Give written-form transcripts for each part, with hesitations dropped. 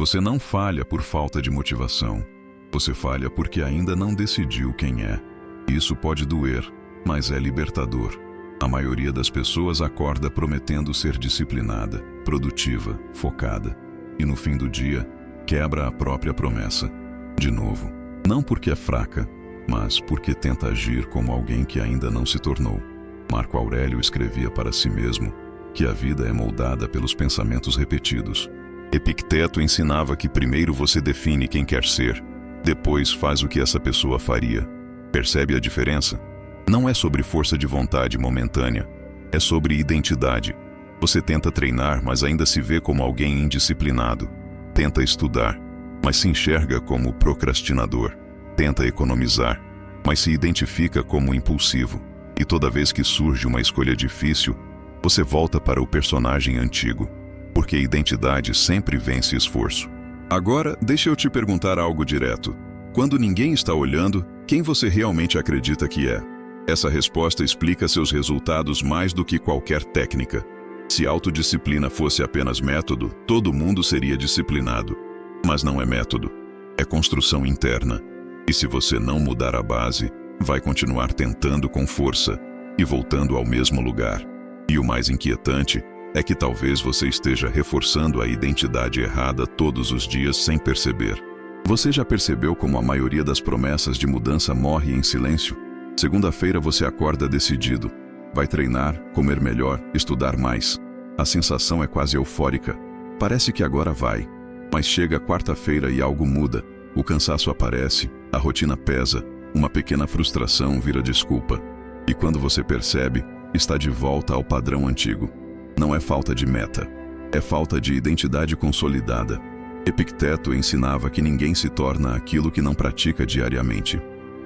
Você não falha por falta de motivação. Você falha porque ainda não decidiu quem é. Isso pode doer, mas é libertador. A maioria das pessoas acorda prometendo ser disciplinada, produtiva, focada. E no fim do dia, quebra a própria promessa. De novo. Não porque é fraca, mas porque tenta agir como alguém que ainda não se tornou. Marco Aurélio escrevia para si mesmo que a vida é moldada pelos pensamentos repetidos. Epicteto ensinava que primeiro você define quem quer ser, depois faz o que essa pessoa faria. Percebe a diferença? Não é sobre força de vontade momentânea, é sobre identidade. Você tenta treinar, mas ainda se vê como alguém indisciplinado. Tenta estudar, mas se enxerga como procrastinador. Tenta economizar, mas se identifica como impulsivo. E toda vez que surge uma escolha difícil, você volta para o personagem antigo. Porque identidade sempre vence esforço. Agora, deixa eu te perguntar algo direto. Quando ninguém está olhando, quem você realmente acredita que é? Essa resposta explica seus resultados mais do que qualquer técnica. Se autodisciplina fosse apenas método, todo mundo seria disciplinado. Mas não é método, é construção interna. E se você não mudar a base, vai continuar tentando com força e voltando ao mesmo lugar. E o mais inquietante é que talvez você esteja reforçando a identidade errada todos os dias sem perceber. Você já percebeu como a maioria das promessas de mudança morre em silêncio? Segunda-feira você acorda decidido. Vai treinar, comer melhor, estudar mais. A sensação é quase eufórica. Parece que agora vai. Mas chega quarta-feira e algo muda. O cansaço aparece, a rotina pesa, uma pequena frustração vira desculpa. E quando você percebe, está de volta ao padrão antigo. Não é falta de meta, é falta de identidade consolidada. Epicteto ensinava que ninguém se torna aquilo que não pratica diariamente.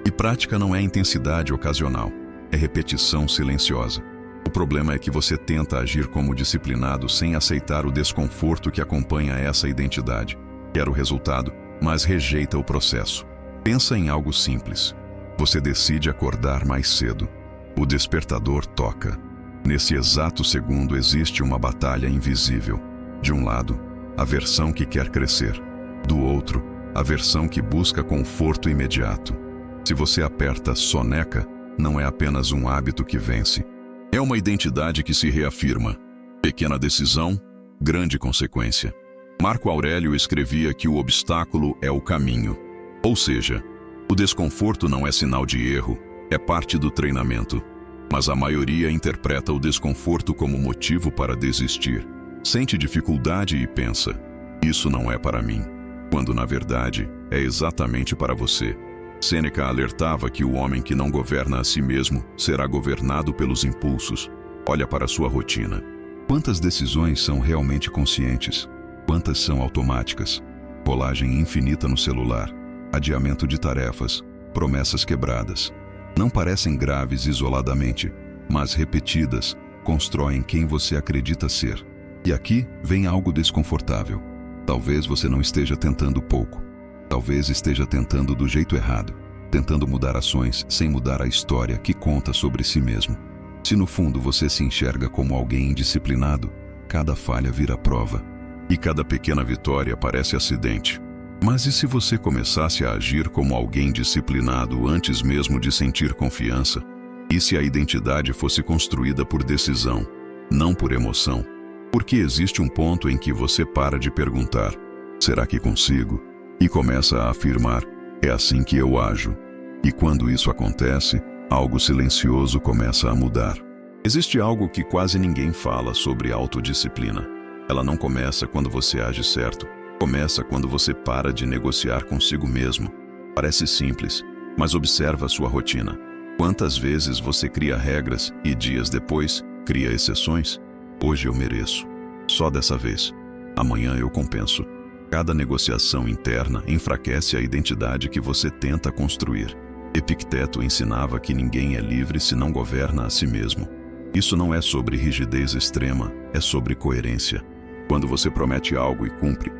E prática não é intensidade ocasional, é repetição silenciosa. O problema é que você tenta agir como disciplinado sem aceitar o desconforto que acompanha essa identidade. Quer o resultado, mas rejeita o processo. Pensa em algo simples. Você decide acordar mais cedo. O despertador toca. Nesse exato segundo existe uma batalha invisível. De um lado, a versão que quer crescer. Do outro, a versão que busca conforto imediato. Se você aperta soneca, não é apenas um hábito que vence. É uma identidade que se reafirma. Pequena decisão, grande consequência. Marco Aurélio escrevia que o obstáculo é o caminho. Ou seja, o desconforto não é sinal de erro, é parte do treinamento. Mas a maioria interpreta o desconforto como motivo para desistir. Sente dificuldade e pensa, isso não é para mim. Quando na verdade, é exatamente para você. Sêneca alertava que o homem que não governa a si mesmo será governado pelos impulsos. Olha para sua rotina. Quantas decisões são realmente conscientes? Quantas são automáticas? Rolagem infinita no celular, adiamento de tarefas, promessas quebradas. Não parecem graves isoladamente, mas repetidas, constroem quem você acredita ser. E aqui vem algo desconfortável. Talvez você não esteja tentando pouco. Talvez esteja tentando do jeito errado, tentando mudar ações sem mudar a história que conta sobre si mesmo. Se no fundo você se enxerga como alguém indisciplinado, cada falha vira prova. E cada pequena vitória parece acidente. Mas e se você começasse a agir como alguém disciplinado antes mesmo de sentir confiança? E se a identidade fosse construída por decisão, não por emoção? Porque existe um ponto em que você para de perguntar, será que consigo? E começa a afirmar, é assim que eu ajo. E quando isso acontece, algo silencioso começa a mudar. Existe algo que quase ninguém fala sobre autodisciplina. Ela não começa quando você age certo. Começa quando você para de negociar consigo mesmo. Parece simples, mas observa a sua rotina. Quantas vezes você cria regras e dias depois cria exceções? Hoje eu mereço. Só dessa vez. Amanhã eu compenso. Cada negociação interna enfraquece a identidade que você tenta construir. Epicteto ensinava que ninguém é livre se não governa a si mesmo. Isso não é sobre rigidez extrema, é sobre coerência. Quando você promete algo e cumpre,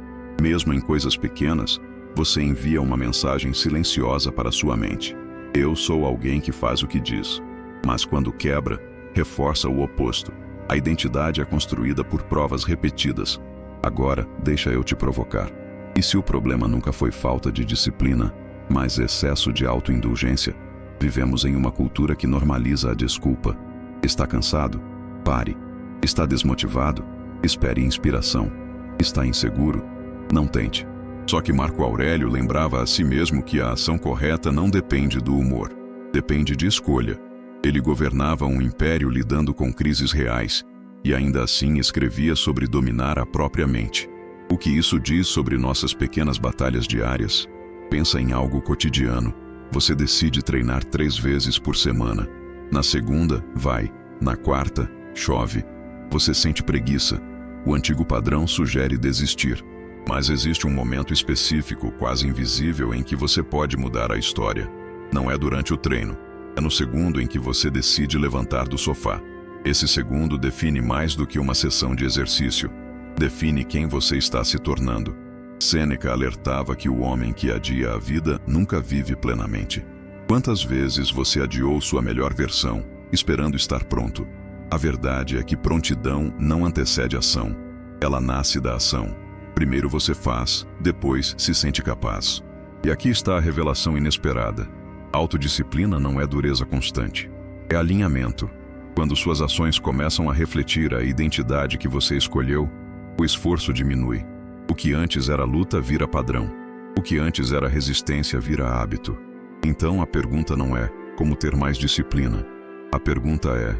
mesmo em coisas pequenas, você envia uma mensagem silenciosa para sua mente. Eu sou alguém que faz o que diz. Mas quando quebra, reforça o oposto. A identidade é construída por provas repetidas. Agora, deixa eu te provocar. E se o problema nunca foi falta de disciplina, mas excesso de autoindulgência? Vivemos em uma cultura que normaliza a desculpa. Está cansado? Pare. Está desmotivado? Espere inspiração. Está inseguro? Não tente. Só que Marco Aurélio lembrava a si mesmo que a ação correta não depende do humor. Depende de escolha. Ele governava um império lidando com crises reais, e ainda assim escrevia sobre dominar a própria mente. O que isso diz sobre nossas pequenas batalhas diárias? Pensa em algo cotidiano. Você decide treinar 3 vezes por semana. Na segunda, vai. Na quarta, chove. Você sente preguiça. O antigo padrão sugere desistir. Mas existe um momento específico, quase invisível, em que você pode mudar a história. Não é durante o treino. É no segundo em que você decide levantar do sofá. Esse segundo define mais do que uma sessão de exercício. Define quem você está se tornando. Sêneca alertava que o homem que adia a vida nunca vive plenamente. Quantas vezes você adiou sua melhor versão, esperando estar pronto? A verdade é que prontidão não antecede ação. Ela nasce da ação. Primeiro você faz, depois se sente capaz. E aqui está a revelação inesperada. Autodisciplina não é dureza constante. É alinhamento. Quando suas ações começam a refletir a identidade que você escolheu, o esforço diminui. O que antes era luta vira padrão. O que antes era resistência vira hábito. Então a pergunta não é como ter mais disciplina. A pergunta é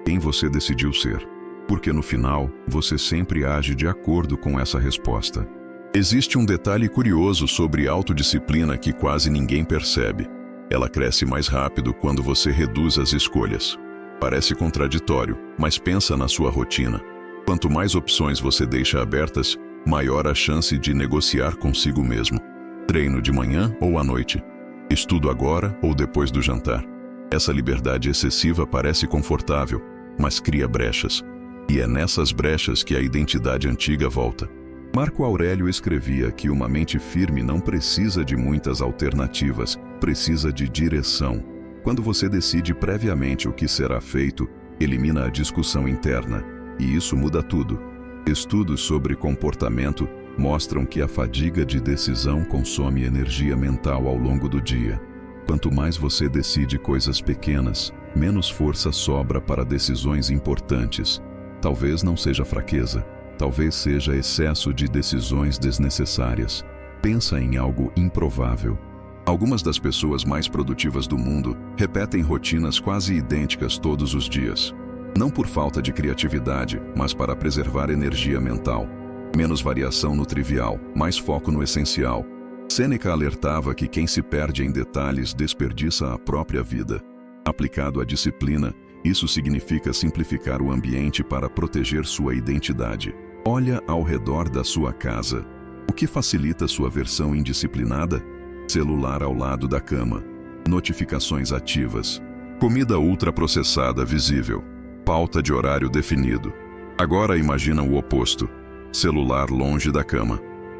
quem você decidiu ser. Porque no final, você sempre age de acordo com essa resposta. Existe um detalhe curioso sobre autodisciplina que quase ninguém percebe. Ela cresce mais rápido quando você reduz as escolhas. Parece contraditório, mas pensa na sua rotina. Quanto mais opções você deixa abertas, maior a chance de negociar consigo mesmo. Treino de manhã ou à noite? Estudo agora ou depois do jantar? Essa liberdade excessiva parece confortável, mas cria brechas. E é nessas brechas que a identidade antiga volta. Marco Aurélio escrevia que uma mente firme não precisa de muitas alternativas, precisa de direção. Quando você decide previamente o que será feito, elimina a discussão interna. E isso muda tudo. Estudos sobre comportamento mostram que a fadiga de decisão consome energia mental ao longo do dia. Quanto mais você decide coisas pequenas, menos força sobra para decisões importantes. Talvez não seja fraqueza, talvez seja excesso de decisões desnecessárias. Pensa em algo improvável. Algumas das pessoas mais produtivas do mundo repetem rotinas quase idênticas todos os dias. Não por falta de criatividade, mas para preservar energia mental. Menos variação no trivial, mais foco no essencial. Sêneca alertava que quem se perde em detalhes desperdiça a própria vida. Aplicado à disciplina, isso significa simplificar o ambiente para proteger sua identidade. Olha ao redor da sua casa. O que facilita sua versão indisciplinada? Celular ao lado da cama. Notificações ativas. Comida ultraprocessada visível. Pauta de horário definido. Agora imagina o oposto. Celular longe da cama.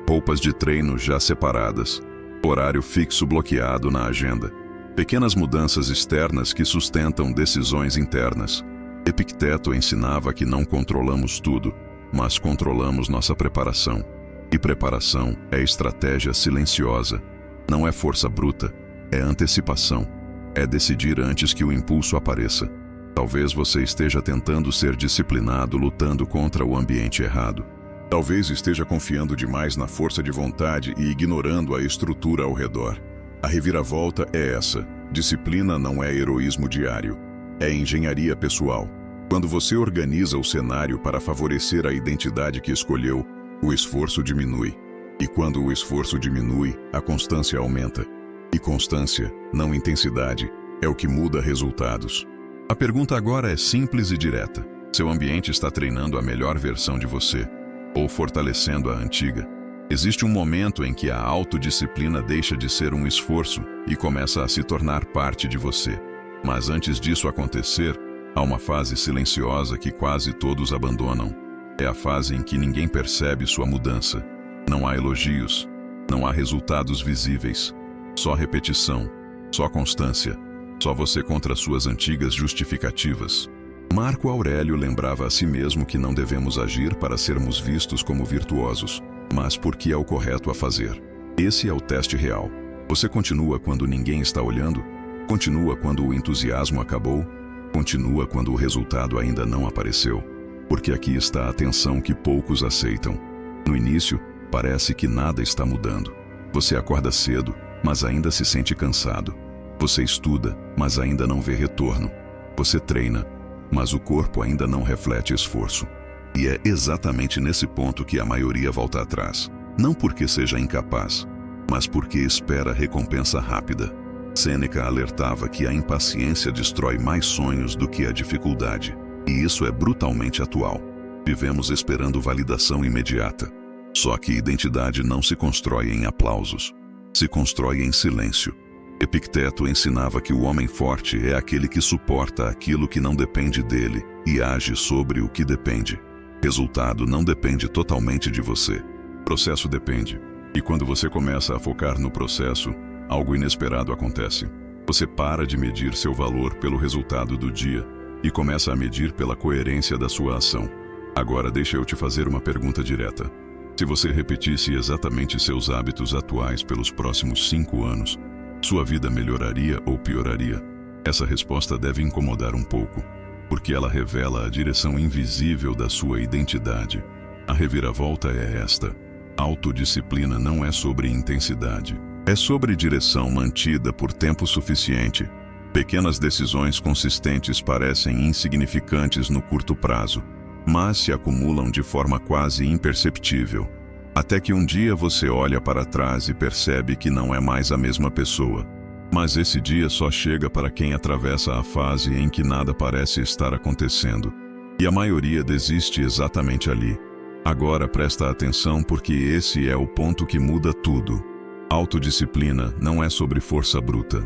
Roupas de treino já separadas. Horário fixo bloqueado na agenda. Pequenas mudanças externas que sustentam decisões internas. Epicteto ensinava que não controlamos tudo, mas controlamos nossa preparação. E preparação é estratégia silenciosa. Não é força bruta, é antecipação. É decidir antes que o impulso apareça. Talvez você esteja tentando ser disciplinado lutando contra o ambiente errado. Talvez esteja confiando demais na força de vontade e ignorando a estrutura ao redor. A reviravolta é essa. Disciplina não é heroísmo diário. É engenharia pessoal. Quando você organiza o cenário para favorecer a identidade que escolheu, o esforço diminui. E quando o esforço diminui, a constância aumenta. E constância, não intensidade, é o que muda resultados. A pergunta agora é simples e direta. Seu ambiente está treinando a melhor versão de você, ou fortalecendo a antiga? Existe um momento em que a autodisciplina deixa de ser um esforço e começa a se tornar parte de você. Mas antes disso acontecer, há uma fase silenciosa que quase todos abandonam. É a fase em que ninguém percebe sua mudança. Não há elogios, não há resultados visíveis. Só repetição, só constância. Só você contra suas antigas justificativas. Marco Aurélio lembrava a si mesmo que não devemos agir para sermos vistos como virtuosos. mas porque é o correto a fazer. Esse é o teste real. Você continua quando ninguém está olhando? Continua quando o entusiasmo acabou? Continua quando o resultado ainda não apareceu? Porque aqui está a tensão que poucos aceitam. No início, parece que nada está mudando. Você acorda cedo, mas ainda se sente cansado. Você estuda, mas ainda não vê retorno. Você treina, mas o corpo ainda não reflete esforço. E é exatamente nesse ponto que a maioria volta atrás. Não porque seja incapaz, mas porque espera recompensa rápida. Sêneca alertava que a impaciência destrói mais sonhos do que a dificuldade. E isso é brutalmente atual. Vivemos esperando validação imediata. Só que identidade não se constrói em aplausos. Se constrói em silêncio. Epicteto ensinava que o homem forte é aquele que suporta aquilo que não depende dele e age sobre o que depende. Resultado não depende totalmente de você. Processo depende. E quando você começa a focar no processo, algo inesperado acontece. Você para de medir seu valor pelo resultado do dia e começa a medir pela coerência da sua ação. Agora deixa eu te fazer uma pergunta direta. Se você repetisse exatamente seus hábitos atuais pelos próximos 5 anos, sua vida melhoraria ou pioraria? Essa resposta deve incomodar um pouco, porque ela revela a direção invisível da sua identidade. A reviravolta é esta. Autodisciplina não é sobre intensidade. É sobre direção mantida por tempo suficiente. Pequenas decisões consistentes parecem insignificantes no curto prazo, mas se acumulam de forma quase imperceptível. Até que um dia você olha para trás e percebe que não é mais a mesma pessoa. Mas esse dia só chega para quem atravessa a fase em que nada parece estar acontecendo. E a maioria desiste exatamente ali. Agora presta atenção porque esse é o ponto que muda tudo. Autodisciplina não é sobre força bruta.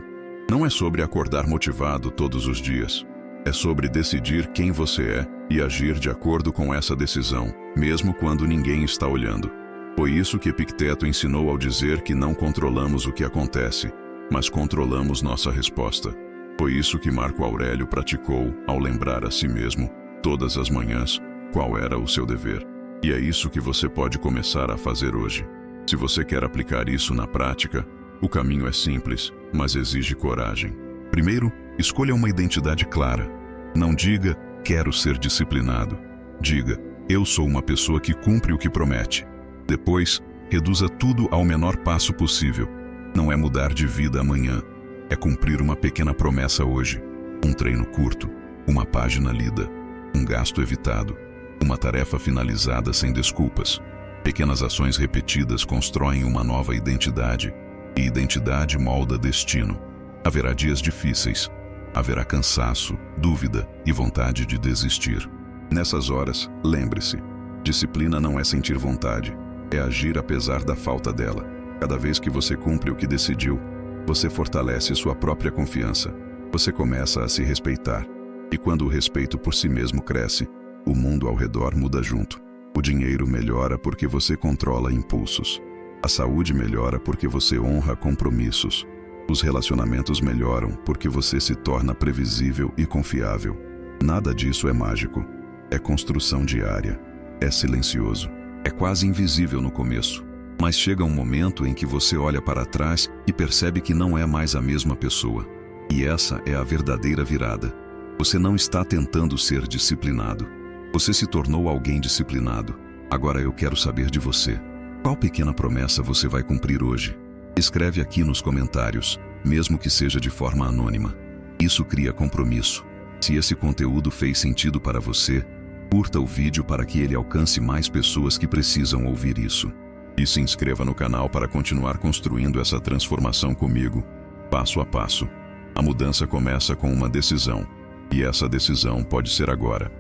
Não é sobre acordar motivado todos os dias. É sobre decidir quem você é e agir de acordo com essa decisão, mesmo quando ninguém está olhando. Foi isso que Epicteto ensinou ao dizer que não controlamos o que acontece, mas controlamos nossa resposta. Foi isso que Marco Aurélio praticou ao lembrar a si mesmo, todas as manhãs, qual era o seu dever. E é isso que você pode começar a fazer hoje. Se você quer aplicar isso na prática, o caminho é simples, mas exige coragem. Primeiro, escolha uma identidade clara. Não diga, quero ser disciplinado. Diga, eu sou uma pessoa que cumpre o que promete. Depois, reduza tudo ao menor passo possível. Não é mudar de vida amanhã. É cumprir uma pequena promessa hoje. Um treino curto, uma página lida, um gasto evitado, uma tarefa finalizada sem desculpas. Pequenas ações repetidas constroem uma nova identidade. E identidade molda destino. Haverá dias difíceis. Haverá cansaço, dúvida e vontade de desistir. Nessas horas, lembre-se, disciplina não é sentir vontade. É agir apesar da falta dela. Cada vez que você cumpre o que decidiu, você fortalece sua própria confiança. Você começa a se respeitar. E quando o respeito por si mesmo cresce, o mundo ao redor muda junto. O dinheiro melhora porque você controla impulsos. A saúde melhora porque você honra compromissos. Os relacionamentos melhoram porque você se torna previsível e confiável. Nada disso é mágico. É construção diária. É silencioso. É quase invisível no começo, mas chega um momento em que você olha para trás e percebe que não é mais a mesma pessoa. E essa é a verdadeira virada. Você não está tentando ser disciplinado. Você se tornou alguém disciplinado. Agora eu quero saber de você. Qual pequena promessa você vai cumprir hoje? Escreve aqui nos comentários, mesmo que seja de forma anônima. Isso cria compromisso. Se esse conteúdo fez sentido para você, curta o vídeo para que ele alcance mais pessoas que precisam ouvir isso. E se inscreva no canal para continuar construindo essa transformação comigo, passo a passo. A mudança começa com uma decisão, e essa decisão pode ser agora.